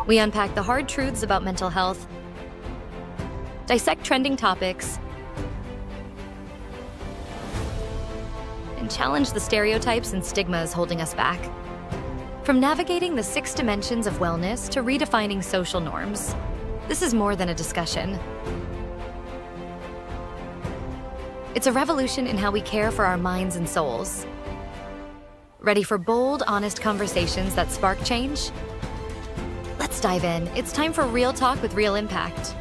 We unpack the hard truths about mental health, dissect trending topics, and challenge the stereotypes and stigmas holding us back. From navigating the 6 dimensions of wellness to redefining social norms, this is more than a discussion. It's a revolution in how we care for our minds and souls. Ready for bold, honest conversations that spark change? Let's dive in. It's time for real talk with real impact.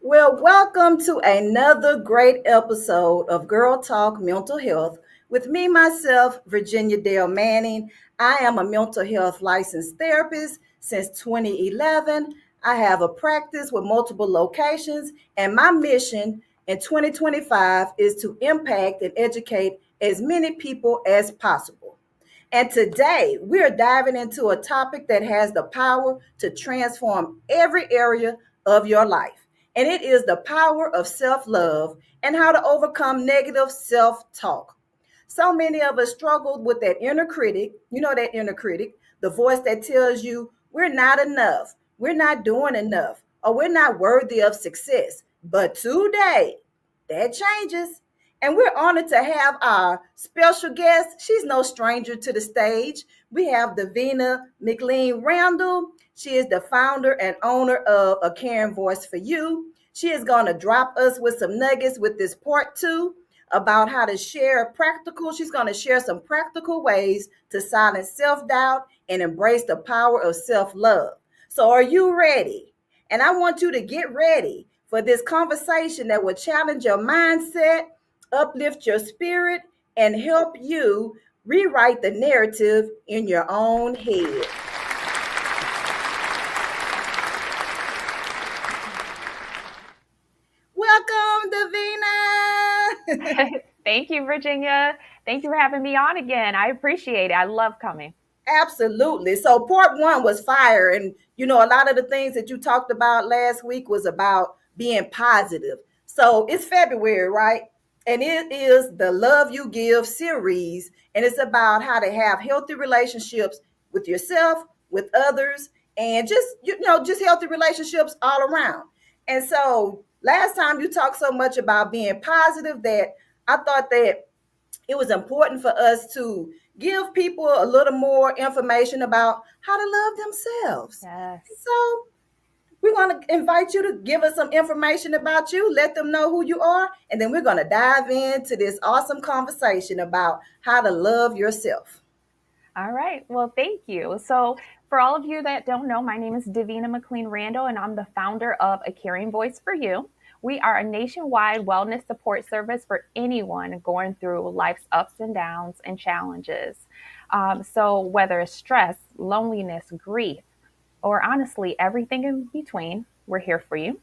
Well, welcome to another great episode of Girl Talk Mental Health with me, myself, Virginia Dale Manning. I am a mental health licensed therapist since 2011. I have a practice with multiple locations, and my mission in 2025 is to impact and educate as many people as possible. And today we're diving into a topic that has the power to transform every area of your life. And it is the power of self-love and how to overcome negative self-talk. So many of us struggle with that inner critic, that inner critic, the voice that tells you we're not enough, we're not doing enough, or we're not worthy of success. But today, that changes. And we're honored to have our special guest. She's no stranger to the stage. We have Davina McLean Randall. She is the founder and owner of A Caring Voice for You. She is going to drop us with some nuggets with this part 2 about how to share practical. She's going to share some practical ways to silence self-doubt and embrace the power of self-love. So are you ready? And I want you to get ready for this conversation that will challenge your mindset, uplift your spirit, and help you rewrite the narrative in your own head. Welcome, Davina. Thank you, Virginia. Thank you for having me on again. I appreciate it. I love coming. Absolutely. So part 1 was fire. And, a lot of the things that you talked about last week was about being positive. So it's February, right? And it is the Love You Give series. And it's about how to have healthy relationships with yourself, with others, and just healthy relationships all around. And so last time you talked so much about being positive that I thought that it was important for us to give people a little more information about how to love themselves. Yes. So we're going to invite you to give us some information about you, let them know who you are, and then we're going to dive into this awesome conversation about how to love yourself. All right. Well, thank you. So for all of you that don't know, my name is Davina McLean Randall, and I'm the founder of A Caring Voice for You. We are a nationwide wellness support service for anyone going through life's ups and downs and challenges. So whether it's stress, loneliness, grief, or honestly, everything in between, we're here for you.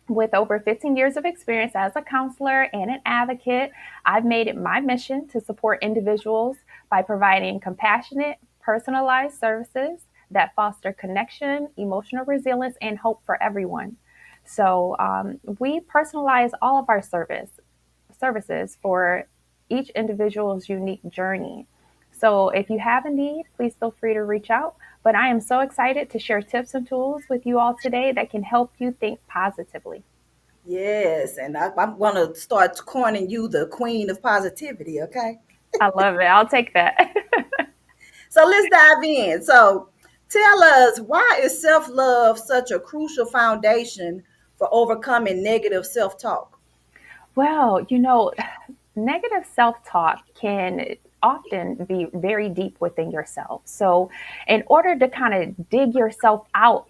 With over 15 years of experience as a counselor and an advocate, I've made it my mission to support individuals by providing compassionate, personalized services that foster connection, emotional resilience, and hope for everyone. So we personalize all of our services for each individual's unique journey. So if you have a need, please feel free to reach out. But I am so excited to share tips and tools with you all today that can help you think positively. Yes, and I'm going to start coining you the queen of positivity, okay? I love it. I'll take that. So let's dive in. So tell us, why is self-love such a crucial foundation for overcoming negative self-talk? Well, negative self-talk can often be very deep within yourself. So in order to kind of dig yourself out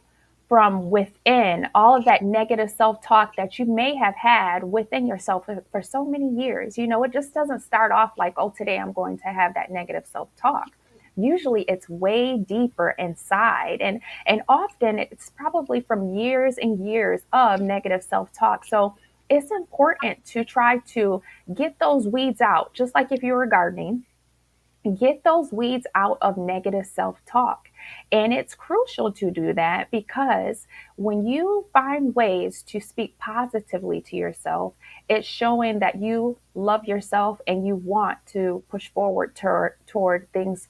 from within all of that negative self-talk that you may have had within yourself for so many years, it just doesn't start off like, oh, today I'm going to have that negative self-talk. Usually it's way deeper inside, and often it's probably from years and years of negative self-talk. So it's important to try to get those weeds out, just like if you were gardening. get those weeds out of negative self talk. And it's crucial to do that because when you find ways to speak positively to yourself, it's showing that you love yourself and you want to push forward toward things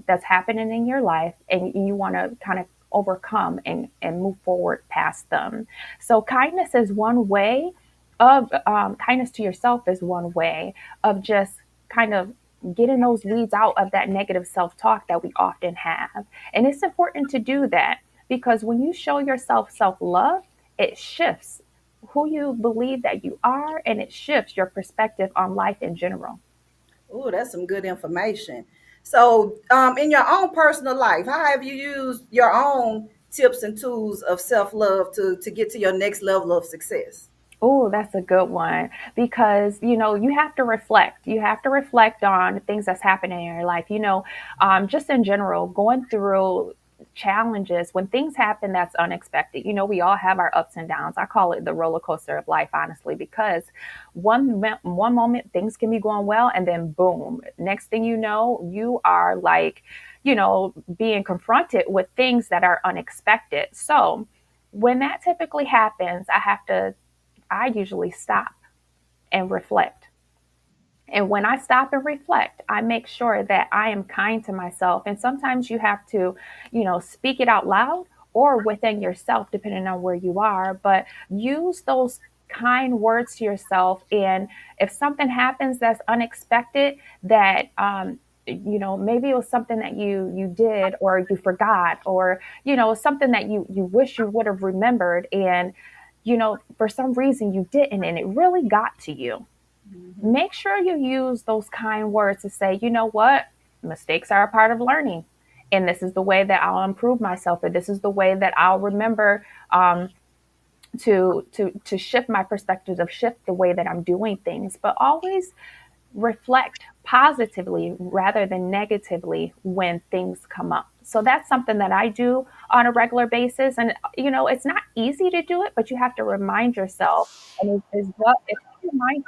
that's happening in your life, and you want to kind of overcome and move forward past them. So, kindness is one way of kindness to yourself is one way of just kind of getting those weeds out of that negative self talk that we often have. And it's important to do that because when you show yourself self love, it shifts who you believe that you are, and it shifts your perspective on life in general. Oh, that's some good information. So, in your own personal life, how have you used your own tips and tools of self love to get to your next level of success? Oh, that's a good one because you have to reflect. You have to reflect on things that's happening in your life. Just in general, going through challenges when things happen that's unexpected. We all have our ups and downs. I call it the roller coaster of life, honestly, because one moment things can be going well, and then boom, next thing you know, you are like, being confronted with things that are unexpected. So when that typically happens, I usually stop and reflect. And when I stop and reflect, I make sure that I am kind to myself. And sometimes you have to, speak it out loud or within yourself, depending on where you are. But use those kind words to yourself. And if something happens that's unexpected, that, maybe it was something that you did or you forgot, or something that you wish you would have remembered, and for some reason you didn't, and it really got to you. Mhm. Make sure you use those kind words to say, you know what, mistakes are a part of learning. And this is the way that I'll improve myself, or this is the way that I'll remember to shift my perspective, of shift the way that I'm doing things. But always reflect positively rather than negatively when things come up. So that's something that I do on a regular basis. And, it's not easy to do it, but you have to remind yourself. And is what if you remind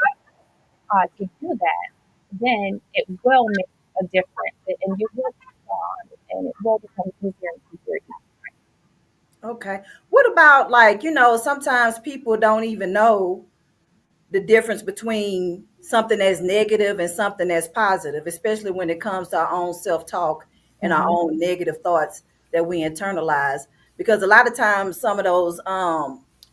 to do that, then it will make a difference, and you will respond, and it will become easier and easier. Okay. What about, like, sometimes people don't even know the difference between something that's negative and something that's positive, especially when it comes to our own self talk and our Mhm. own negative thoughts that we internalize. Because a lot of times, some of those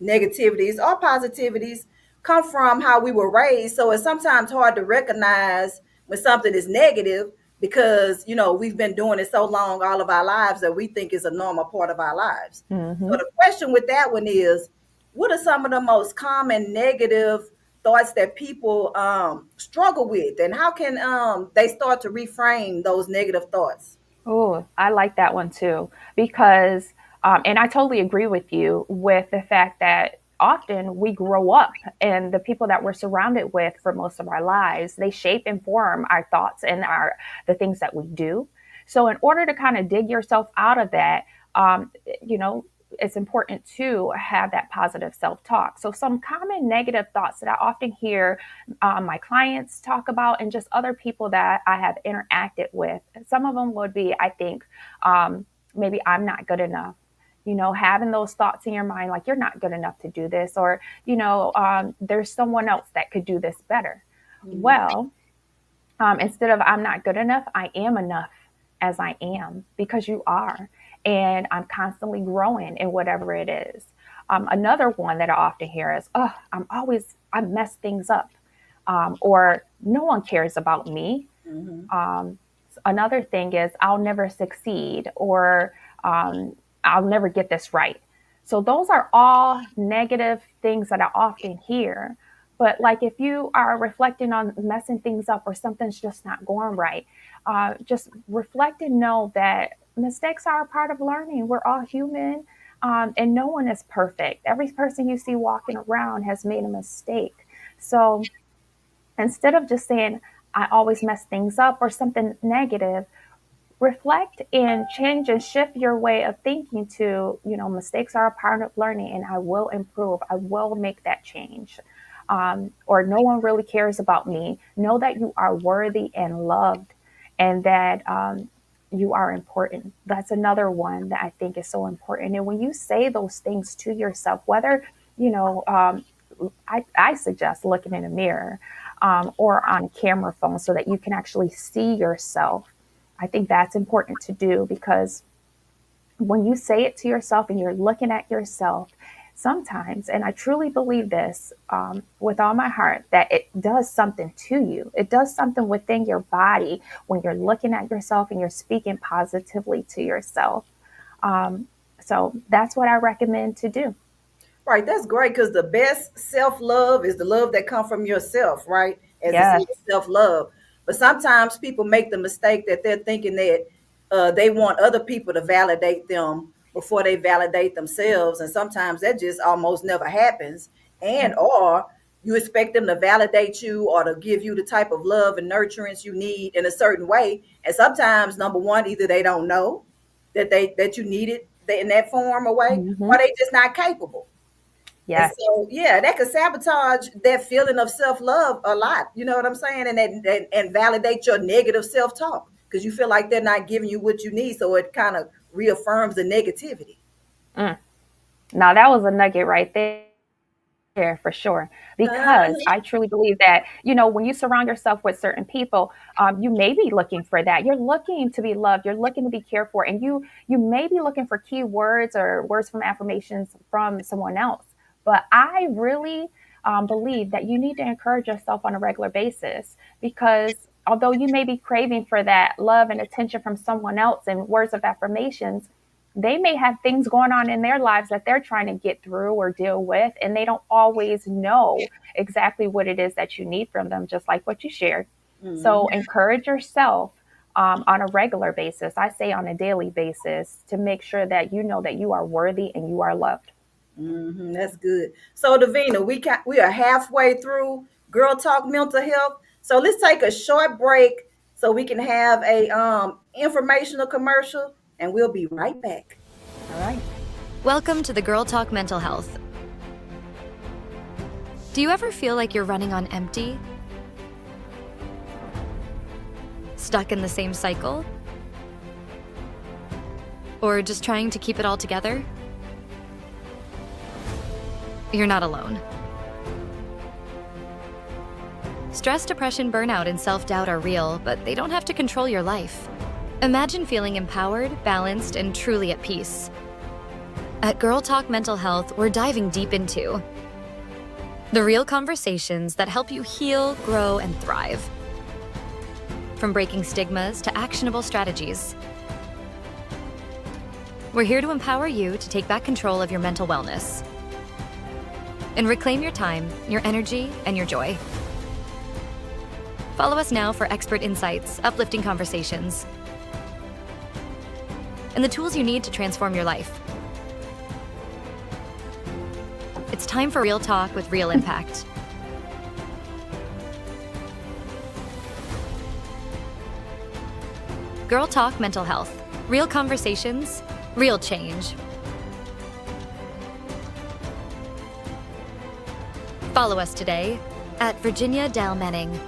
negativities or positivities come from how we were raised. So it's sometimes hard to recognize when something is negative because, we've been doing it so long, all of our lives, that we think is a normal part of our lives. So Mhm. the question with that one is, what are some of the most common negative thoughts that people struggle with, and how can they start to reframe those negative thoughts? Oh, I like that one too, because, and I totally agree with you with the fact that often we grow up, and the people that we're surrounded with for most of our lives, they shape and form our thoughts and the things that we do. So in order to kind of dig yourself out of that, you know, it's important to have that positive self-talk. So some common negative thoughts that I often hear my clients talk about, and just other people that I have interacted with. Some of them would be, I think, maybe I'm not good enough. Having those thoughts in your mind, like you're not good enough to do this, or, there's someone else that could do this better. Mhm. Well, instead of I'm not good enough, I am enough as I am, because you are. And I'm constantly growing in whatever it is. Another one that I often hear is, oh, I mess things up. Or no one cares about me. Mhm. Um, Another thing is, I'll never succeed, or I'll never get this right. So those are all negative things that I often hear. But like if you are reflecting on messing things up, or something's just not going right, just reflect and know that mistakes are a part of learning. We're all human, and no one is perfect. Every person you see walking around has made a mistake. So instead of just saying, I always mess things up, or something negative, reflect and change and shift your way of thinking to, mistakes are a part of learning, and I will improve. I will make that change. Or no one really cares about me. Know that you are worthy and loved. and that you are important. That's another one that I think is so important. And when you say those things to yourself, whether, you know, I suggest looking in a mirror or on a camera phone so that you can actually see yourself. I think that's important to do because when you say it to yourself and you're looking at yourself, sometimes, and I truly believe this with all my heart, that it does something to you. It does something within your body when you're looking at yourself and you're speaking positively to yourself. So that's what I recommend to do. Right, that's great because the best self love is the love that comes from yourself, right? As it says, Yes. self love. But sometimes people make the mistake that they're thinking that they want other people to validate them before they validate themselves, and sometimes that just almost never happens. And or you expect them to validate you or to give you the type of love and nurturance you need in a certain way, and sometimes number one, either they don't know that you need it in that form or way, or Hmm. they just not capable. And Yes. so, yeah, that could sabotage that feeling of self love a lot. You know what I'm saying? And validate your negative self talk because you feel like they're not giving you what you need. So it kind of reaffirms the negativity. Mm. Now that was a nugget right there for sure. Because Uh-huh. I truly believe that, you know, when you surround yourself with certain people, you may be looking for that. You're looking to be loved. You're looking to be cared for, and you may be looking for key words or words from affirmations from someone else. But I really believe that you need to encourage yourself on a regular basis because although you may be craving for that love and attention from someone else and words of affirmations, they may have things going on in their lives that they're trying to get through or deal with, and they don't always know exactly what it is that you need from them, just like what you shared. So Mhm. encourage yourself on a regular basis. I say on a daily basis to make sure that you know that you are worthy and you are loved. That's good. So, Davina, we are halfway through Girl Talk Mental Health. So let's take a short break so we can have a informational commercial, and we'll be right back. All right. Welcome to the Girl Talk Mental Health. Do you ever feel like you're running on empty? Stuck in the same cycle? Or just trying to keep it all together? You're not alone. Stress, depression, burnout, and self-doubt are real, but they don't have to control your life. Imagine feeling empowered, balanced, and truly at peace. At Girl Talk Mental Health, we're diving deep into the real conversations that help you heal, grow, and thrive. From breaking stigmas to actionable strategies. We're here to empower you to take back control of your mental wellness and reclaim your time, your energy, and your joy. Follow us now for expert insights, uplifting conversations, and the tools you need to transform your life. It's time for real talk with real impact. Girl Talk Mental Health. Real conversations, real change. Follow us today at Virginia Dal Manning.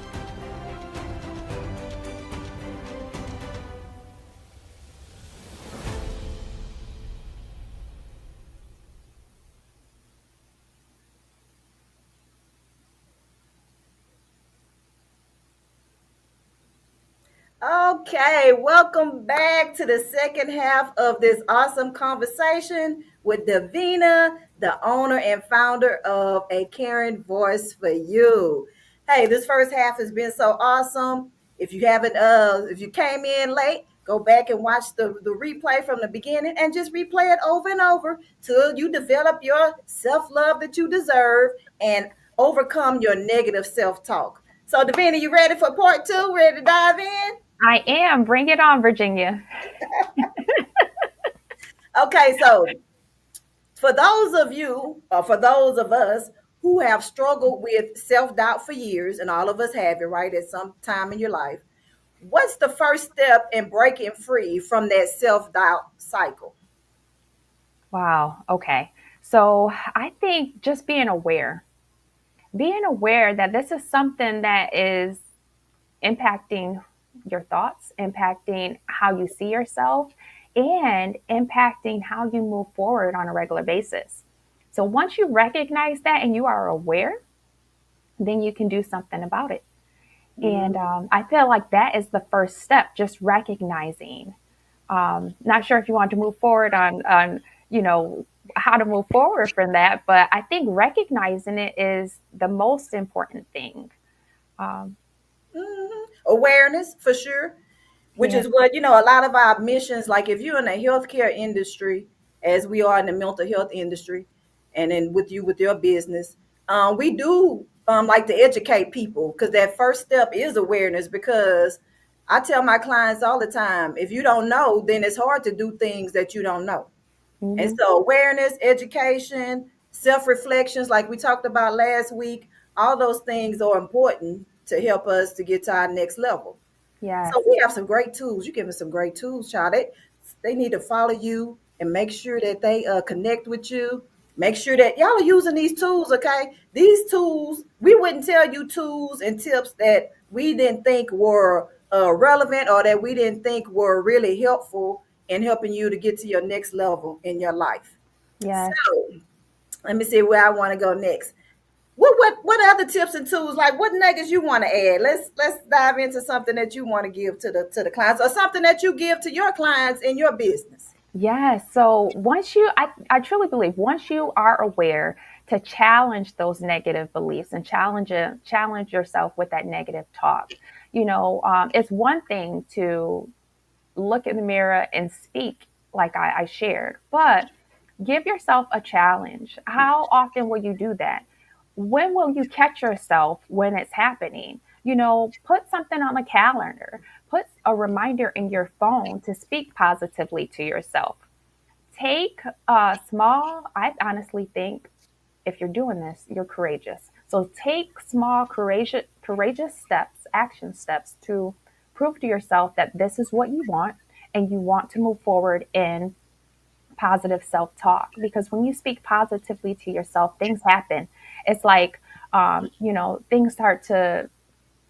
Okay, welcome back to the second half of this awesome conversation with Davina, the owner and founder of A Caring Voice for You. Hey, this first half has been so awesome. If you came in late, go back and watch the replay from the beginning and just replay it over and over till you develop your self-love that you deserve and overcome your negative self-talk. So, Davina, you ready for part two? Ready to dive in? I am. Bring it on, Virginia. Okay, so for those of you, or for those of us who have struggled with self doubt for years, and all of us have it, right, at some time in your life, what's the first step in breaking free from that self doubt cycle? Wow. Okay. So I think just being aware that this is something that is impacting your thoughts, impacting how you see yourself, and impacting how you move forward on a regular basis. So once you recognize that and you are aware, then you can do something about it. And Mhm. I feel like that is the first step, just recognizing. Not sure if you want to move forward on you know how to move forward from that, but I think recognizing it is the most important thing. Um, Awareness for sure, which yeah. is what, a lot of our missions, like if you're in the healthcare industry, as we are in the mental health industry, and then with you with your business, we do like to educate people, because that first step is awareness. Because I tell my clients all the time, if you don't know, then it's hard to do things that you don't know. And Hmm. so awareness, education, self-reflections, like we talked about last week, all those things are important to help us to get to our next level. Yes. So we have some great tools. You give me some great tools, child. They need to follow you and make sure that they connect with you. Make sure that y'all are using these tools, okay? These tools, we wouldn't tell you tools and tips that we didn't think were relevant, or that we didn't think were really helpful in helping you to get to your next level in your life. Yes. So let me see where I want to go next. What other tips and tools, like what nuggets you want to add? Let's dive into something that you want to give to the clients, or something that you give to your clients in your business. Yes. So I truly believe once you are aware to challenge those negative beliefs and challenge yourself with that negative talk. It's one thing to look in the mirror and speak like I shared, but give yourself a challenge. How often will you do that? When will you catch yourself when it's happening? Put something on the calendar, put a reminder in your phone to speak positively to yourself. Take I honestly think if you're doing this, you're courageous. So take small, courageous steps, action steps to prove to yourself that this is what you want and you want to move forward in positive self talk. Because when you speak positively to yourself, things happen. It's like, things start to,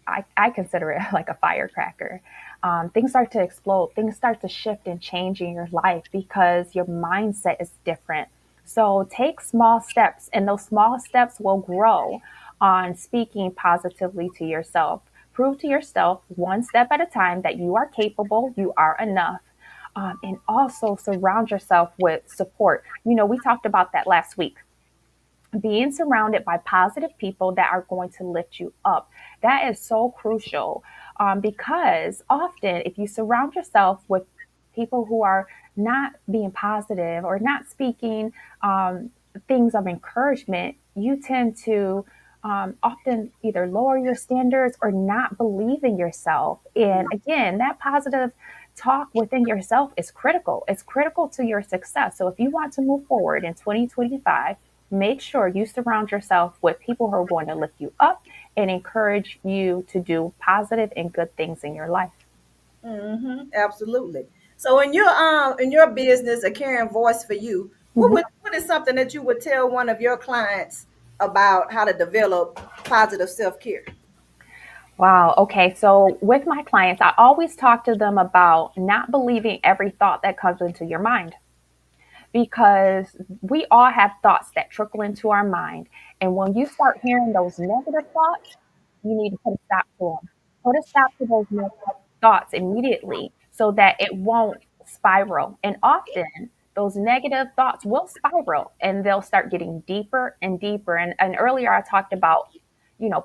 I consider it like a firecracker. Things start to explode, things start to shift and change in your life because your mindset is different. So take small steps, and those small steps will grow on speaking positively to yourself. Prove to yourself one step at a time that you are capable, you are enough. And also surround yourself with support. We talked about that last week, being surrounded by positive people that are going to lift you up. That is so crucial, because often if you surround yourself with people who are not being positive or not speaking things of encouragement, you tend to often either lower your standards or not believe in yourself. And again, that positive talk within yourself is critical. It's critical to your success. So if you want to move forward in 2025, make sure you surround yourself with people who are going to lift you up and encourage you to do positive and good things in your life. Absolutely. So in your business, a caring voice for you, Mhm. what is something that you would tell one of your clients about how to develop positive self-care? Wow. Okay. So with my clients, I always talk to them about not believing every thought that comes into your mind, because we all have thoughts that trickle into our mind. And when you start hearing those negative thoughts, you need to put a stop to them. Put a stop to those negative thoughts immediately so that it won't spiral. And often those negative thoughts will spiral and they'll start getting deeper and deeper. And earlier I talked about,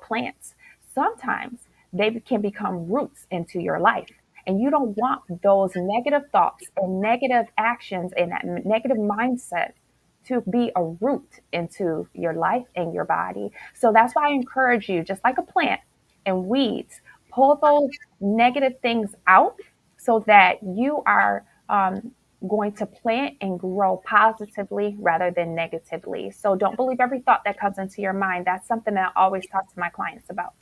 plants. Sometimes they can become roots into your life. And you don't want those negative thoughts and negative actions and that negative mindset to be a root into your life and your body. So that's why I encourage you, just like a plant and weeds, pull those negative things out so that you are going to plant and grow positively rather than negatively. So don't believe every thought that comes into your mind. That's something that I always talk to my clients about.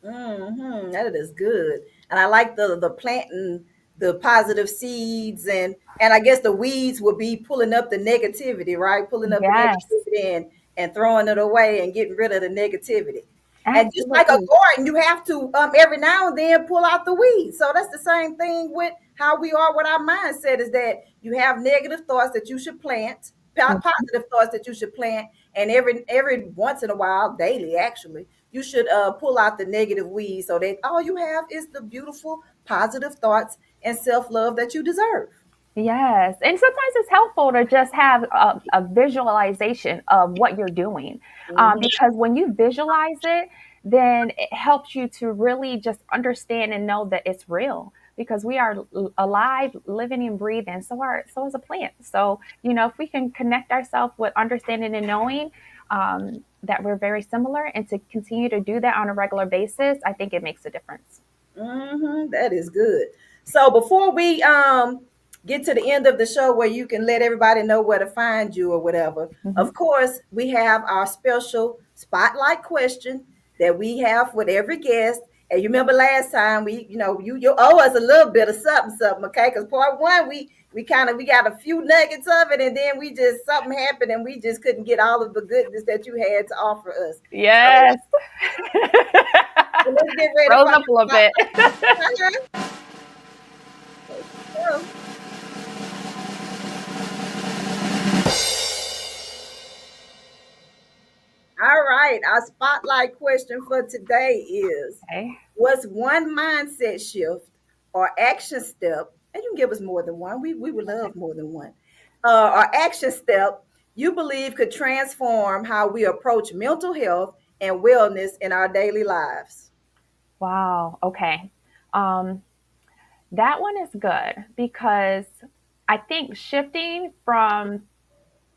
That is good, and I like the planting the positive seeds, and I guess the weeds will be pulling up the negativity, right? Pulling up the Yes. negativity and throwing it away and getting rid of the negativity. And just like a Absolutely. garden, you have to every now and then pull out the weeds. So that's the same thing with how we are with our mindset, is that you have negative thoughts that you should plant, Mhm. positive thoughts that you should plant, and every once in a while, daily actually, you should pull out the negative weeds so that all you have is the beautiful positive thoughts and self-love that you deserve. Yes. And sometimes it's helpful to just have a visualization of what you're doing. Mhm. Because when you visualize it, then it helps you to really just understand and know that it's real. Because we are alive, living and breathing. So is a plant. So, if we can connect ourselves with understanding and knowing that we're very similar, and to continue to do that on a regular basis, I think it makes a difference. That is good. So before we get to the end of the show where you can let everybody know where to find you or whatever, Mhm. of course, we have our special spotlight question that we have with every guest. And you remember last time you owe us a little bit of something, okay? Because part one we got a few nuggets of it, and then we just something happened and we just couldn't get all of the goodness that you had to offer us. Yes. So let's get ready for Froze up a little our bit. spotlight. All right, our spotlight question for today is: Okay. what's one mindset shift or action step, and you can give us more than one, we would love more than one, or action step you believe could transform how we approach mental health and wellness in our daily lives? Wow. Okay. Um, that one is good because I think shifting from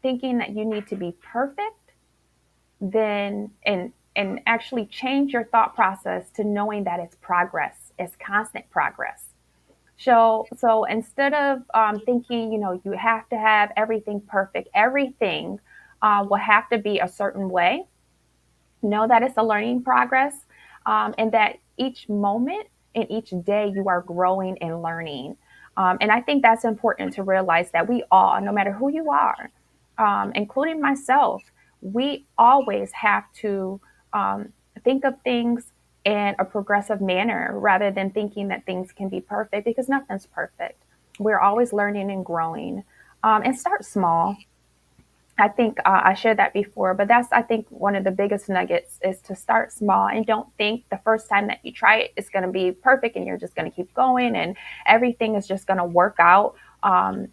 thinking that you need to be perfect, then and actually change your thought process to knowing that it's progress, it's constant progress. So instead of thinking, you have to have everything perfect, everything will have to be a certain way. Know that it's a learning progress, and that each moment and each day you are growing and learning. And I think that's important to realize that we all, no matter who you are, including myself, we always have to think of things in a progressive manner rather than thinking that things can be perfect, because nothing's perfect. We're always learning and growing. And start small. I think I shared that before, but that's, I think, one of the biggest nuggets is to start small and don't think the first time that you try it is going to be perfect and you're just going to keep going and everything is just going to work out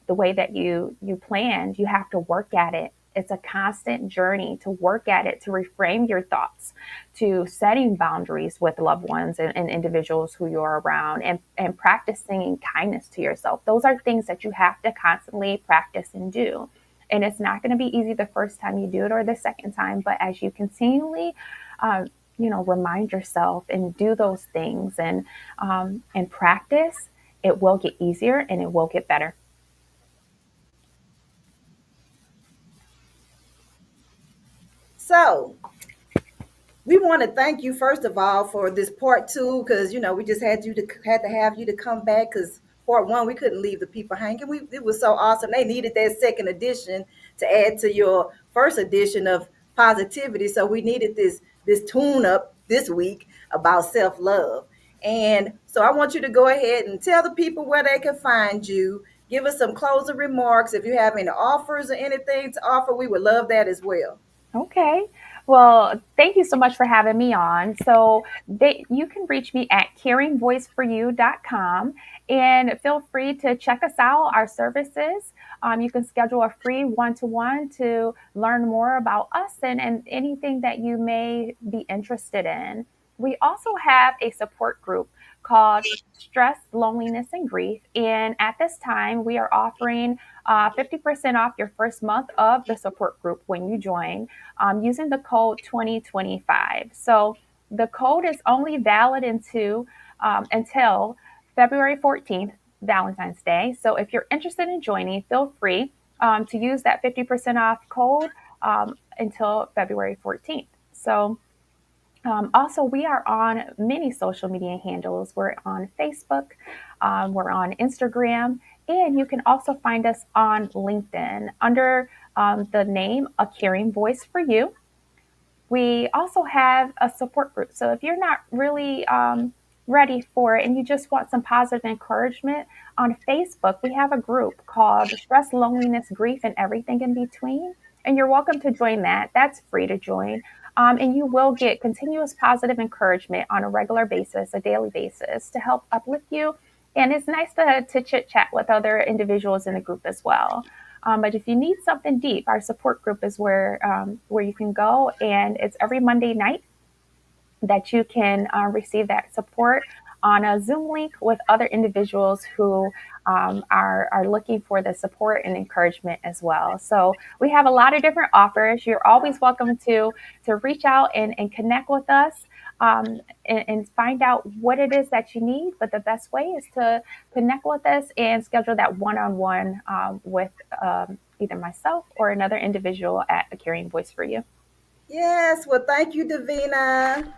the way that you planned. You have to work at it. It's a constant journey to work at it, to reframe your thoughts, to setting boundaries with loved ones and individuals who you're around, and practicing kindness to yourself. Those are things that you have to constantly practice and do, and it's not going to be easy the first time you do it or the second time, but as you continually uh, remind yourself and do those things and practice, it will get easier and it will get better. So we want to thank you first of all for this part two, because we just had to have you to come back, because part one we couldn't leave the people hanging. It was so awesome. They needed that second edition to add to your first edition of positivity, so we needed this tune up this week about self-love. And so I want you to go ahead and tell the people where they can find you. Give us some closing remarks. If you have any offers or anything to offer, we would love that as well. Okay. Well, thank you so much for having me on. So you can reach me at caringvoiceforyou.com, and feel free to check us out, our services. You can schedule a free one-to-one to learn more about us and anything that you may be interested in. We also have a support group called Stress, Loneliness, and Grief. And at this time, we are offering 50% off your first month of the support group when you join, using the code 2025. So the code is only valid until February 14th, Valentine's Day. So if you're interested in joining, feel free to use that 50% off code until February 14th. So also, we are on many social media handles. We're on Facebook, we're on Instagram, and you can also find us on LinkedIn under the name A Caring Voice for You. We also have a support group. So if you're not really ready for it and you just want some positive encouragement, on Facebook, we have a group called Stress, Loneliness, Grief, and Everything in Between. And you're welcome to join that. That's free to join. And you will get continuous positive encouragement on a regular basis, a daily basis, to help uplift you. And it's nice to chit chat with other individuals in the group as well. But if you need something deep, our support group is where you can go, and it's every Monday night that you can receive that support on a Zoom link with other individuals who are looking for the support and encouragement as well. So we have a lot of different offers. You're always welcome to reach out and connect with us. And find out what it is that you need. But the best way is to connect with us and schedule that one-on-one with either myself or another individual at A Caring Voice for You. Yes. Well, thank you, Davina.